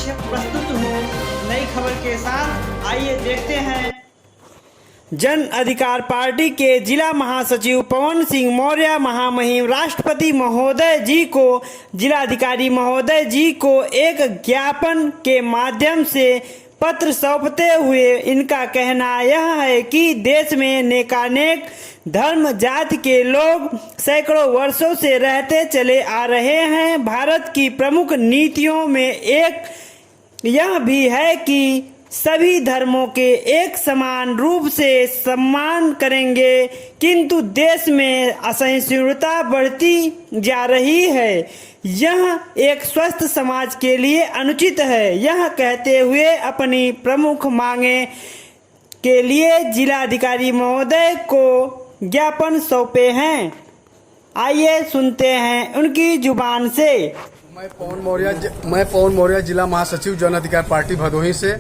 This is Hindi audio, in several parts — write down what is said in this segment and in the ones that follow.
प्रस्तुत हूँ नई खबर के साथ। आइए देखते हैं। जन अधिकार पार्टी के जिला महासचिव पवन सिंह मौर्य महामहिम राष्ट्रपति महोदय जी को जिलाधिकारी महोदय जी को एक ज्ञापन के माध्यम से पत्र सौंपते हुए इनका कहना यह है कि देश में नेकानेक धर्म जाति के लोग सैकड़ों वर्षों से रहते चले आ रहे हैं। भारत की प्रमुख नीतियों में एक यह भी है कि सभी धर्मों के एक समान रूप से सम्मान करेंगे, किंतु देश में असहिष्णुता बढ़ती जा रही है। यह एक स्वस्थ समाज के लिए अनुचित है। यह कहते हुए अपनी प्रमुख मांगे के लिए जिलाधिकारी महोदय को ज्ञापन सौंपे हैं। आइए सुनते हैं उनकी जुबान से। मैं पवन मौर्य जिला महासचिव जन अधिकार पार्टी भदोही से।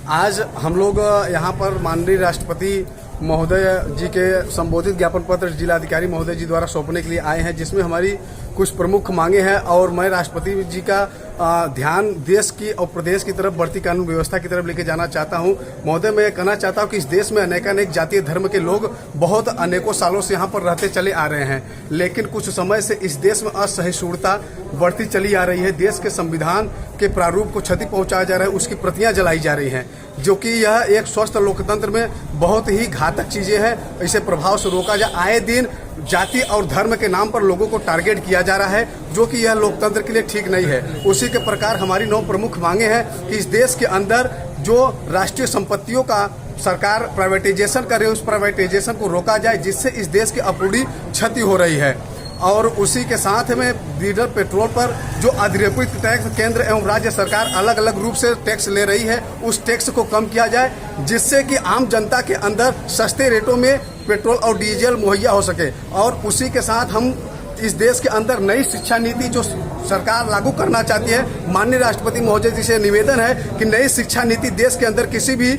आज हम लोग यहाँ पर माननीय राष्ट्रपति महोदय जी के संबोधित ज्ञापन पत्र जिलाधिकारी महोदय जी द्वारा सौंपने के लिए आए हैं, जिसमें हमारी कुछ प्रमुख मांगे हैं और मैं राष्ट्रपति जी का ध्यान देश की और प्रदेश की तरफ बढ़ती कानून व्यवस्था की तरफ लेके जाना चाहता हूं। महोदय, मैं ये कहना चाहता हूं कि इस देश में अनेकानेक जातीय धर्म के लोग बहुत अनेकों सालों से यहाँ पर रहते चले आ रहे हैं, लेकिन कुछ समय से इस देश में असहिष्णुता बढ़ती चली आ रही है। देश के संविधान के प्रारूप को क्षति पहुंचाया जा रहा है, उसकी प्रतियां जलाई जा रही हैं, जो कि यह एक स्वस्थ लोकतंत्र में बहुत ही घातक चीजें हैं। इसे प्रभाव से रोका जाए। आए दिन जाति और धर्म के नाम पर लोगों को टारगेट किया जा रहा है, जो कि यह लोकतंत्र के लिए ठीक नहीं है। उसी के प्रकार हमारी 9 प्रमुख मांगे हैं कि इस देश के अंदर जो राष्ट्रीय संपत्तियों का सरकार प्राइवेटाइजेशन करे, उस प्राइवेटाइजेशन को रोका जाए, जिससे इस देश की अपूर्णी क्षति हो रही है। और उसी के साथ में डीजल पेट्रोल पर जो अधिरोपित टैक्स केंद्र एवं राज्य सरकार अलग अलग रूप से टैक्स ले रही है, उस टैक्स को कम किया जाए, जिससे कि आम जनता के अंदर सस्ते रेटों में पेट्रोल और डीजल मुहैया हो सके। और उसी के साथ हम इस देश के अंदर नई शिक्षा नीति जो सरकार लागू करना चाहती है, माननीय राष्ट्रपति महोदय जी से निवेदन है कि नई शिक्षा नीति देश के अंदर किसी भी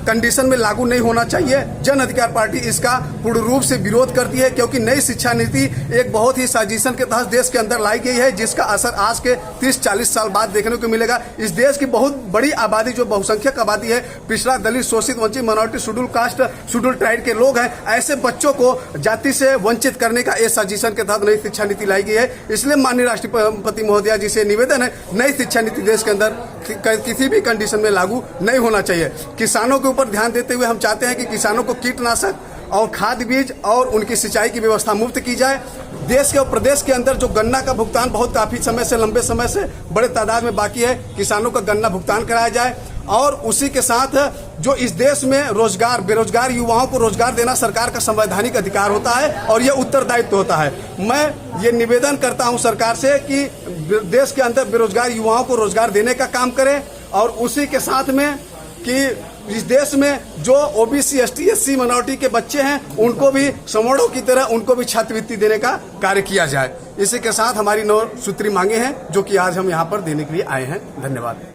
कंडीशन में लागू नहीं होना चाहिए। जन अधिकार पार्टी इसका पूर्ण रूप से विरोध करती है, क्योंकि नई शिक्षा नीति एक बहुत ही साजिशन के तहत देश के अंदर लाई गई है, जिसका असर आज के 30-40 साल बाद देखने को मिलेगा। इस देश की बहुत बड़ी आबादी, जो बहुसंख्यक आबादी है, पिछड़ा, दलित, शोषित, वंचित, minority, schedule caste, schedule tribe के लोग हैं, ऐसे बच्चों को जाति से वंचित करने का इस साजिशन के तहत नई शिक्षा नीति लाई गई है। इसलिए माननीय राष्ट्रपति महोदय जी से निवेदन है, नई शिक्षा नीति देश के अंदर किसी भी कंडीशन में लागू नहीं होना चाहिए। किसानों के ऊपर ध्यान देते हुए हम चाहते हैं कि किसानों को कीटनाशक और खाद बीज और उनकी सिंचाई की व्यवस्था मुफ्त की जाए। देश के और प्रदेश के अंदर जो गन्ना का भुगतान बहुत काफी समय से, लंबे समय से बड़े तादाद में बाकी है, किसानों का गन्ना भुगतान कराया जाए। और उसी के साथ जो इस देश में रोजगार, बेरोजगार युवाओं को रोजगार देना सरकार का संवैधानिक अधिकार होता है और यह उत्तरदायित्व होता है। मैं ये निवेदन करता हूं सरकार से कि देश के अंदर बेरोजगार युवाओं को रोजगार देने का काम करें, और उसी के साथ में कि इस देश में जो ओबीसी, एसटी, एससी माइनॉरिटी के बच्चे हैं, उनको भी समूहों की तरह उनको भी छात्रवृत्ति देने का कार्य किया जाए। इसी के साथ हमारी 9 सूत्री मांगे हैं, जो कि आज हम यहाँ पर देने के लिए आए हैं। धन्यवाद।